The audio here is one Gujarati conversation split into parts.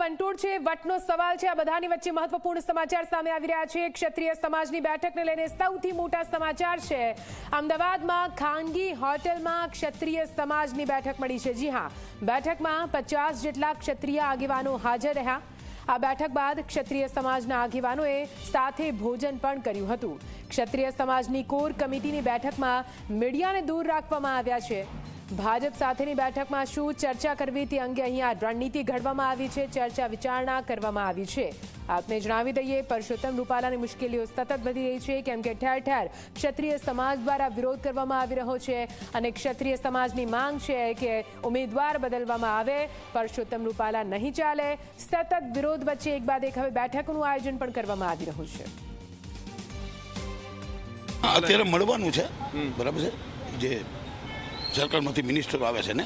વંટોળ છે, વટનો સવાલ છે, આ બધાની વચ્ચે મહત્વપૂર્ણ સમાચાર સામે આવી રહ્યા છે। ક્ષત્રિય સમાજની બેઠકને લઈને સૌથી મોટા સમાચાર છે। અમદાવાદમાં ખાનગી હોટેલમાં ક્ષત્રિય સમાજની બેઠક મળી છે। જી હા, બેઠકમાં 50 જેટલા ક્ષત્રિય આગેવાનો હાજર રહ્યા। આ બેઠક બાદ ક્ષત્રિય સમાજના આગેવાનોએ સાથે ભોજન પણ કર્યું હતું। ક્ષત્રિય સમાજની કોર કમિટીની બેઠકમાં મીડિયાને દૂર રાખવામાં આવ્યા છે। ભાજપ સાથેની બેઠકમાં શું ચર્ચા કરવી તે અંગે અહીંયા રણનીતિ ઘડવામાં આવી છે, ચર્ચા વિચારણા કરવામાં આવી છે। આપને જણાવી દઈએ, પરસોત્તમ રૂપાલાની મુશ્કેલીઓ સતત વધી રહી છે, કેમ કે ઠેર ઠેર ક્ષત્રિય સમાજ દ્વારા વિરોધ કરવામાં આવી રહ્યો છે અને ક્ષત્રિય સમાજની માંગ છે કે ઉમેદવાર બદલવામાં આવે, પરસોત્તમ રૂપાલા નહીં ચાલે। સતત વિરોધ વચ્ચે એક બાદ એક હવે બેઠકનું આયોજન પણ કરવામાં આવી રહ્યું છે। અત્યારે મળવાનું છે, બરાબર છે, જે સરકારમાંથી મિનિસ્ટરો આવે છે ને,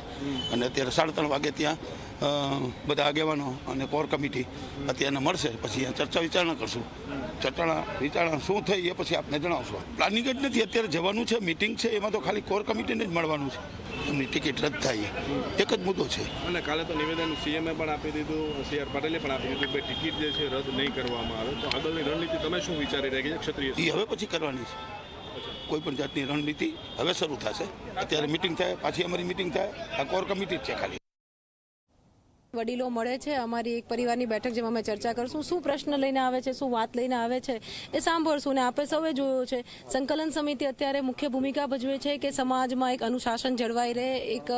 અને અત્યારે 3:30 વાગે ત્યાં બધા આગેવાનો અને કોર કમિટી અત્યારે મળશે, પછી અહીંયા ચર્ચા વિચારણા કરશું। વિચારણા શું થઈ એ પછી આપને જણાવશું। પ્લાનિંગ જ નથી, અત્યારે જવાનું છે, મિટિંગ છે, એમાં તો ખાલી કોર કમિટીને જ મળવાનું છે। એમની ટિકિટ રદ થાય એક જ મુદ્દો છે। અને કાલે તો નિવેદન સીએમએ પણ આપી દીધું, CR પાટીલે પણ આપી દીધું કે ટિકિટ જે છે રદ નહીં કરવામાં આવે, તો આગળની રણનીતિ તમે શું વિચારી રહ્યા કે ક્ષત્રિય એ હવે પછી કરવાની છે। કોઈ પણ જાતની રણનીતિ હવે શરૂ થશે। અત્યારે મિટિંગ થાય, પાછી અમારી મિટિંગ થાય, આ કોર કમિટી જ છે ખાલી। વડીલો મળે છે, અમારી એક પરિવારની બેઠક જેમાં અમે ચર્ચા કરશું, શું પ્રશ્ન લઈને આવે છે, શું વાત લઈને આવે છે એ સાંભળશું। ને આપણે સૌએ જોયું છે, સંકલન સમિતિ અત્યારે મુખ્ય ભૂમિકા ભજવે છે કે સમાજમાં એક અનુશાસન જળવાઈ રહે, એક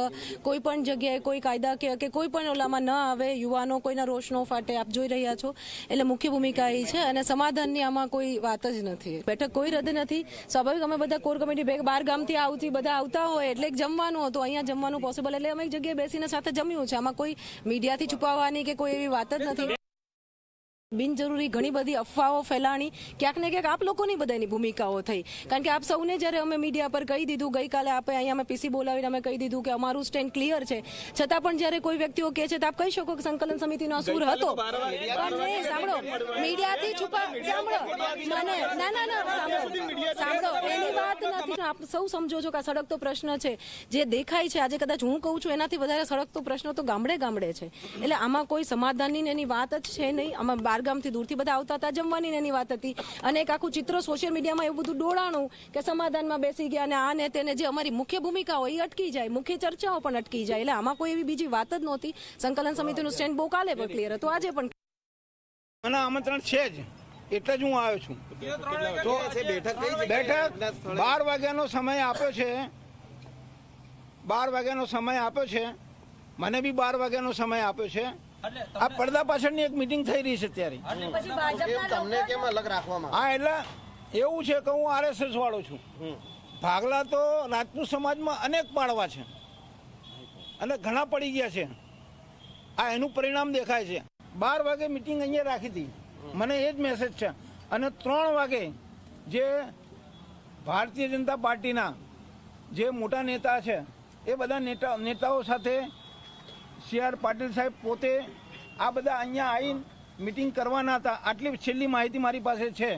કોઈ પણ જગ્યાએ કોઈ કાયદાકીય કે કોઈ પણ ઓલામાં ન આવે, યુવાનો કોઈના રોષ ન ફાટે, આપ જોઈ રહ્યા છો। એટલે મુખ્ય ભૂમિકા એ છે અને સમાધાનની આમાં કોઈ વાત જ નથી। બેઠક કોઈ રદ નથી, સ્વાભાવિક અમે બધા કોર કમિટી 12 ગામથી બધા આવતા હોય એટલે જમવાનું હતું, અહીંયા જમવાનું પોસિબલ, એટલે અમે એક જગ્યાએ બેસીને સાથે જમ્યું છે। આમાં કોઈ મીડિયાથી છુપાવવાની કે કોઈ એવી વાત જ નથી। બિનજરૂરી ઘણી બધી અફવાઓ ફેલાણી, ક્યાંક ને ક્યાંક આપ લોકોની બધાની ભૂમિકાઓ થઈ, કારણ કે આપ સૌને જ્યારે અમે મીડિયા પર કહી દીધું, ગઈકાલે આપણે અહીંયા અમે પીસી બોલાવીને અમે કહી દીધું કે અમારું સ્ટેન્ડ ક્લિયર છે, છતાં પણ જ્યારે કોઈ વ્યક્તિઓ કહે છે તો આપ કહી શકો કે સંકલન સમિતિનો અસૂર હતો। પણ સાંભળો, મીડિયાથી સાંભળો, એની વાત નથી। આપ સૌ સમજો છો કે આ સળગતો પ્રશ્ન છે, જે દેખાય છે આજે, કદાચ હું કહું છું એનાથી વધારે સળગતો પ્રશ્ન તો ગામડે છે। એટલે આમાં કોઈ સમાધાનની એની વાત જ છે નહીં। આમાં ગામથી દૂરથી બધા આવતા હતા, જમવાની એની વાત હતી, અને એક આખું ચિત્ર સોશિયલ મીડિયામાં એવું બધું દોડાણું કે સમાધાનમાં બેસી ગયા અને આને તેને, જે અમારી મુખ્ય ભૂમિકા હોય એ અટકી જાય, મુખ્ય ચર્ચાઓ પણ અટકી જાય। એટલે આમાં કોઈ એવી બીજી વાત જ નહોતી। સંકલન સમિતિનું સ્ટેન્ડ બહુ કાલે પણ ક્લિયર હતું, આજે પણ મને આમંત્રણ છે જ, એટલે જ હું આવ્યો છું। તો બેઠક 12 વાગ્યાનો સમય આપ્યો છે, 12 વાગ્યાનો સમય આપ્યો છે, મને બી 12 વાગ્યાનો સમય આપ્યો છે। આ પડદા પાછળની એક મીટિંગ થઈ રહી છે અત્યારે। તમને કેમ અલગ રાખવામાં? હા, એટલે એવું છે કે હું RSS વાળો છું। ભાગલા તો રાજપૂત સમાજમાં અનેક પાડવા છે અને ઘણા પડી ગયા છે। આ એનું પરિણામ દેખાય છે। 12 વાગે મીટિંગ અહીંયા રાખી હતી, મને એ જ મેસેજ છે, અને 3 વાગે જે ભારતીય જનતા પાર્ટીના જે મોટા નેતા છે એ બધા નેતાઓ સાથે CR પાટીલ સાહેબ પોતે આ બધા અહીંયા આવીને મિટિંગ કરવાના હતા। આટલી છેલ્લી માહિતી મારી પાસે છે।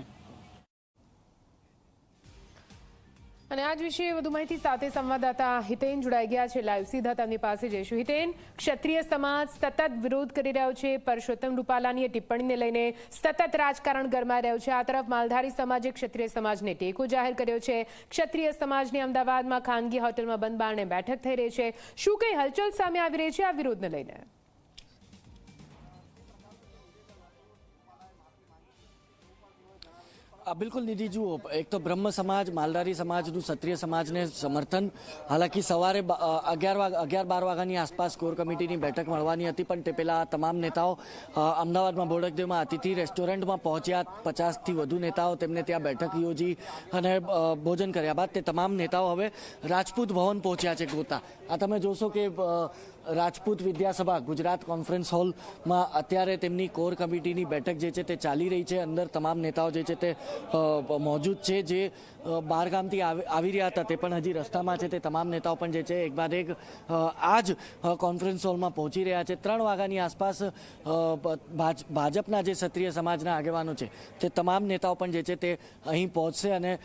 અને આજ વિશે વધુ માહિતી સાથે સંવાદદાતા હિતેન જોડાઈ ગયા છે લાઈવ, સીધા તેમની પાસે જઈશું। હિતેન, ક્ષત્રિય સમાજ સતત વિરોધ કરી રહ્યો છે, પરસોત્તમ રૂપાલાની ટિપ્પણીને લઈને સતત રાજકારણ ગરમાઈ રહ્યું છે। આ તરફ માલધારી સમાજે ક્ષત્રિય સમાજને ટેકો જાહેર કર્યો છે। ક્ષત્રિય સમાજની અમદાવાદમાં ખાનગી હોટલમાં બંધ બારણે બેઠક થઈ રહી છે। શું કઈ હલચલ સામે આવી રહી છે આ વિરોધને લઈને? બિલકુલ નિધિ, જુઓ, એક તો બ્રહ્મ સમાજ, માલધારી સમાજનું ક્ષત્રિય સમાજને સમર્થન, હાલાકી સવારે 11-12 વાગ્યાની આસપાસ કોર કમિટીની બેઠક મળવાની હતી, પણ તે પહેલાં તમામ નેતાઓ અમદાવાદમાં બોડકદેવમાં અતિથિ રેસ્ટોરન્ટમાં પહોંચ્યા। 50થી વધુ નેતાઓ તેમને ત્યાં બેઠક યોજી અને ભોજન કર્યા બાદ તે તમામ નેતાઓ હવે રાજપૂત ભવન પહોંચ્યા છે ગોતા। આ તમે જોશો કે રાજપૂત વિદ્યાસભા ગુજરાત કોન્ફરન્સ હોલમાં અત્યારે તેમની કોર કમિટીની બેઠક જે છે તે ચાલી રહી છે। અંદર તમામ નેતાઓ જે છે તે મોજૂદ છે, જે બહારગામથી આવી રહ્યા હતા તે પણ હજી રસ્તામાં છે। તે તમામ નેતાઓ પણ જે છે એક બાદ એક આ જ કોન્ફરન્સ હોલમાં પહોંચી રહ્યા છે। 3 વાગ્યાની આસપાસ ભાજપના જે ક્ષત્રિય સમાજના આગેવાનો છે તે તમામ નેતાઓ પણ જે છે તે અહીં પહોંચશે, અને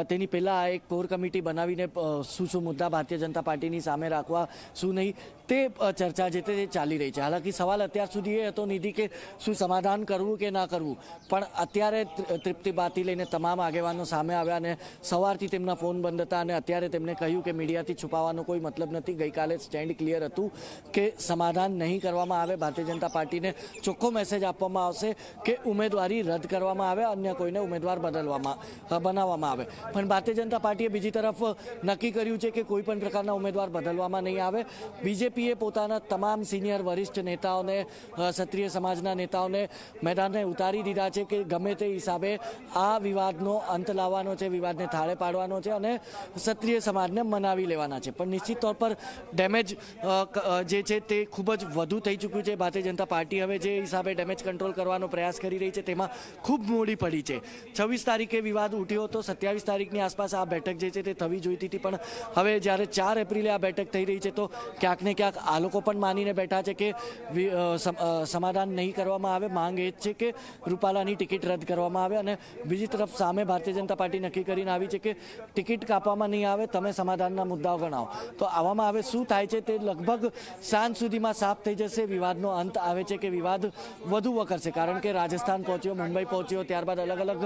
તેની પહેલાં એક કોર કમિટી બનાવીને શું મુદ્દા ભારતીય જનતા પાર્ટીની સામે રાખવા, શું નહીં, તે ચર્ચા જે તે ચાલી રહી છે. હાલાકી સવાલ અત્યાર સુધી એ હતો નિધિ કે શું સમાધાન કરવું કે ના કરવું, પણ અત્યારે તૃપ્તિ બાતી લઈને તમામ આગેવાનો સામે આવ્યા અને સવારથી તેમના ફોન બંધ હતા અને અત્યારે તેમણે કહ્યું કે મીડિયાથી છુપાવવાનો કોઈ મતલબ નથી. ગઈકાલે સ્ટેન્ડ ક્લિયર હતું કે સમાધાન નહીં કરવામાં આવે. ભારતીય જનતા પાર્ટીને ચોખ્ખો મેસેજ આપવામાં આવશે કે ઉમેદવારી રદ કરવામાં આવે, અન્ય કોઈને ઉમેદવાર બનાવવામાં આવે. પણ ભારતીય જનતા પાર્ટીએ બીજી તરફ નક્કી કર્યું છે કે કોઈ પણ પ્રકારના ઉમેદવાર બદલવામાં નહીં આવે. બીજેપીએ પોતાના તમામ સિનિયર વરિષ્ઠ નેતાઓને, ક્ષત્રિય સમાજના નેતાઓને મેદાનને ઉતારી દીધા છે કે ગમે તે હિસાબે આ વિવાદનો અંત લાવવાનો છે, વિવાદને થાળે પાડવાનો છે અને ક્ષત્રિય સમાજને મનાવી લેવાના છે. પણ નિશ્ચિત તौर પર ડેમેજ જે છે તે ખૂબ જ વધુ થઈ ચૂક્યું છે. ભારતીય જનતા પાર્ટી હવે જે હિસાબે ડેમેજ કંટ્રોલ કરવાનો પ્રયાસ કરી રહી છે તેમાં ખૂબ મોડી પડી છે. 26 તારીખે વિવાદ ઉઠ્યો હતો, 27 તારીખની આસપાસ આ બેઠક જે છે તે થવી જોઈતી હતી, પણ હવે જ્યારે 4 એપ્રિલે આ બેઠક થઈ રહી છે તો ક્યાંક ને ક્યાંક આ લોકો પણ માનીને બેઠા છે કે સમાધાન નહીં કરવામાં આવે. માંગ એ જ છે કે રૂપાલાની ટિકિટ રદ કરવામાં આવે અને બીજી તરફ સામે ભારતીય જનતા પાર્ટી નક્કી કરીને આવી છે કે ટિકિટ કાપવામાં નહીં આવે, તમે સમાધાનના મુદ્દાઓ ગણાવો. તો આવામાં હવે શું થાય છે તે લગભગ સાંજ સુધીમાં સાફ થઈ જશે. વિવાદનો અંત આવે છે કે વિવાદ વધુ વકરશે, કારણ કે રાજસ્થાન પહોંચ્યો, મુંબઈ પહોંચ્યો, ત્યારબાદ અલગ અલગ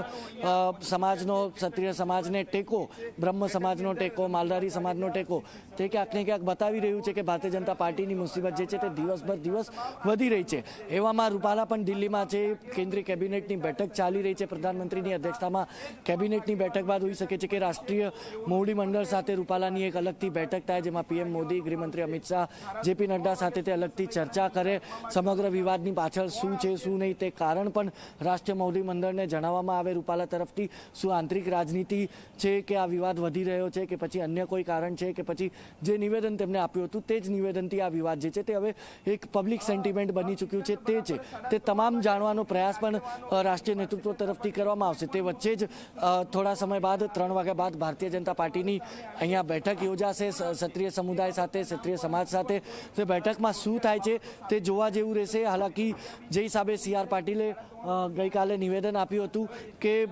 સમાજનો, ક્ષત્રિય સમાજને ટેકો, બ્રહ્મ સમાજનો ટેકો, માલધારી સમાજનો ટેકો, તે ક્યાંક ને ક્યાંક બતાવી રહ્યું છે કે ભારતીય જનતા પાર્ટીની મુસીબત જે છે તે દિવસ વધી રહી છે. એવામાં રૂપાલા પણ દિલ્હીમાં છે. કેન્દ્રીય કેબિનેટની બેઠક ચાલી રહી છે. પ્રધાનમંત્રીની અધ્યક્ષતામાં કેબિનેટની બેઠક બાદ હોઈ શકે છે કે રાષ્ટ્રીય મોવડી મંડળ સાથે રૂપાલાની એક અલગથી બેઠક થાય, જેમાં પીએમ મોદી, ગૃહમંત્રી અમિત શાહ, જેપી નડ્ડા સાથે તે અલગથી ચર્ચા કરે. સમગ્ર વિવાદની પાછળ શું છે શું નહીં તે કારણ પણ રાષ્ટ્રીય મોવડી મંડળને જણાવવામાં આવે રૂપાલા તરફથી. શું આંતરિક રાજનીતિ છે કે આ વિવાદ વધી રહ્યો છે કે પછી અન્ય કોઈ કારણ છે કે પછી જે નિવેદન તેમને આપ્યું હતું તે જ નિવેદનથી આ વિવાદ જે છે તે હવે એક પબ્લિક સેન્ટિમેન્ટ બની ચૂક્યું છે તે છે. તે તમામ જાણવાનો પ્રયાસ પણ રાષ્ટ્રીય નેતૃત્વ તરફથી કરવામાં આવશે. તે વચ્ચે જ થોડા સમય બાદ 3 વાગ્યા બાદ ભારતીય જનતા પાર્ટીની અહીંયા બેઠક યોજાશે ક્ષત્રિય સમુદાય સાથે, ક્ષત્રિય સમાજ સાથે. તે બેઠકમાં શું થાય છે તે જોવા જેવું રહેશે. હાલાકી જે હિસાબે CR પાટીલે ગઈકાલે નિવેદન આપ્યું હતું કે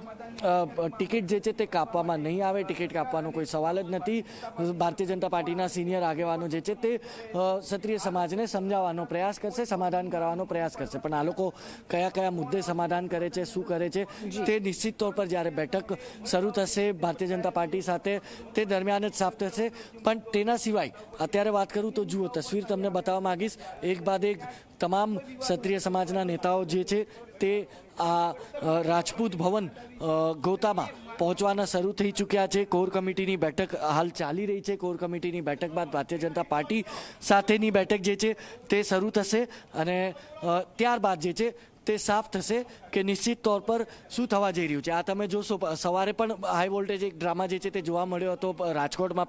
ટિકિટ જે છે તે કાપવામાં નહીં આવે, ટિકિટ કાપવાનો કોઈ સવાલ જ નથી. ભારતીય જનતા પાર્ટીના સિનિયર આગેવાનો જે છે તે ક્ષત્રિય સમાજને સમજાવવાનો પ્રયાસ કરશે, સમાધાન કરવાનો પ્રયાસ કરશે. પણ આ લોકો કયા કયા મુદ્દે સમાધાન કરે છે, શું કરે છે તે નિશ્ચિત તौर પર જ્યારે બેઠક શરૂ થશે ભારતીય જનતા પાર્ટી સાથે તે દરમિયાન જ સાફ થશે. પણ તેના સિવાય અત્યારે વાત કરું તો જુઓ, તસવીર તમને બતાવવા માંગીશ. એક બાદ એક તમામ ક્ષત્રિય સમાજના નેતાઓ જે છે તે આ રાજપૂત ભવન ગોતામાં પહોંચવાના શરૂ થઈ ચૂક્યા છે. કોર કમિટીની બેઠક હાલ ચાલી રહી છે. કોર કમિટીની બેઠક બાદ ભારતીય જનતા પાર્ટી સાથેની બેઠક જે છે તે શરૂ થશે અને ત્યારબાદ જે છે તે સાફ થશે કે નિશ્ચિત તौर પર શું થવા જઈ રહ્યું છે. આ તમે જોશો સવારે પણ હાઈ વોલ્ટેજ એક ડ્રામા જે છે તે જોવા મળ્યો હતો રાજકોટમાં.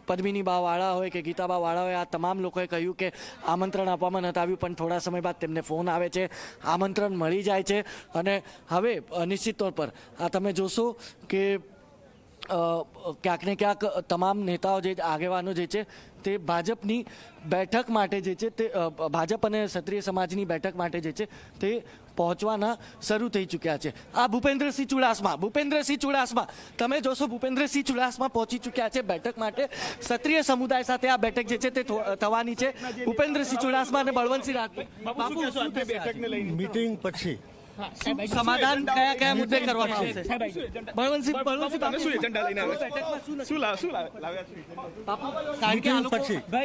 પદ્મિની બા વાળા હોય કે ગીતાબા વાળા હોય, આ તમામ લોકોએ કહ્યું કે આમંત્રણ આપવામાં નથી આવ્યું, પણ થોડા સમય બાદ તેમને ફોન આવે છે, આમંત્રણ મળી જાય છે અને હવે નિશ્ચિત તौर પર આ તમે જોશો કે ક્યાંક ને ક્યાંક તમામ નેતાઓ જે આગેવાનો જે છે તે ભાજપની બેઠક માટે જે છે તે ભાજપ અને ક્ષત્રિય સમાજની બેઠક માટે જે છે તે પહોંચવાના શરૂ થઈ ચૂક્યા છે. આ ભૂપેન્દ્રસિંહ ચુડાસમા તમે જોશો, ભૂપેન્દ્રસિંહ ચુડાસમા પહોંચી ચૂક્યા છે બેઠક માટે. ક્ષત્રિય સમુદાય સાથે આ બેઠક જે છે તે થવાની છે. ભૂપેન્દ્રસિંહ ચુડાસમા અને બળવંતસિંહ રાજપૂત મીટિંગ પછી સમાધાન કયા કયા મુદ્દે કરવામાં આવશે?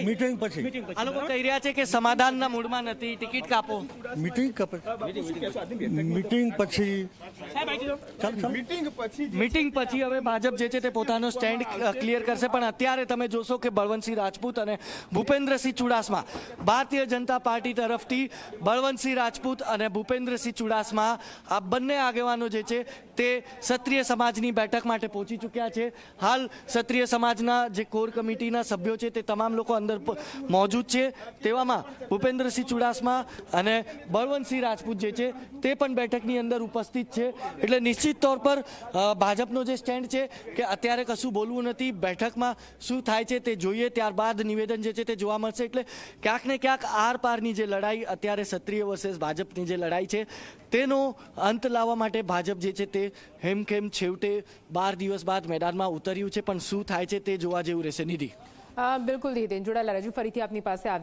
મીટિંગ પછી આ લોકો કહી રહ્યા છે કે સમાધાનના મૂડમાં નથી, ટિકિટ કાપો. મીટિંગ પછી હવે ભાજપ જે છે તે પોતાનો સ્ટેન્ડ ક્લિયર કરશે. પણ અત્યારે તમે જોશો કે બળવંતસિંહ રાજપૂત અને ભૂપેન્દ્રસિંહ ચુડાસમા, ભારતીય જનતા પાર્ટી તરફથી બળવંતસિંહ રાજપૂત અને ભૂપેન્દ્રસિંહ ચુડાસમા આ બંને આગેવાનો જે છે તે ક્ષત્રિય સમાજની બેઠક માટે પહોંચી ચૂક્યા છે. હાલ ક્ષત્રિય સમાજના જે કોર કમિટીના સભ્યો છે તે તમામ લોકો અંદર મોજૂદ છે. તેવામાં ભૂપેન્દ્રસિંહ ચુડાસમા અને બળવંતસિંહ રાજપૂત જે છે તે પણ બેઠકની અંદર ઉપસ્થિત છે. એટલે નિશ્ચિત તौर પર ભાજપનો જે સ્ટેન્ડ છે કે અત્યારે કશું બોલવું નથી, બેઠકમાં શું થાય છે તે જોઈએ, ત્યારબાદ નિવેદન જે છે તે જોવા મળશે. એટલે ક્યાંક ને ક્યાંક આર પારની જે લડાઈ અત્યારે ક્ષત્રિય વર્સેસ ભાજપની જે લડાઈ છે તેનો અંત લાવવા માટે ભાજપ જે છે તે હેમખેમ છેવટે 12 દિવસ બાદ મેદાનમાં ઉતર્યું છે. પણ શું થાય છે તે જોવા જેવું રહેશે. નિધિ, બિલકુલ દીદી જોડાયેલા રજૂ ફરીથી આપની પાસે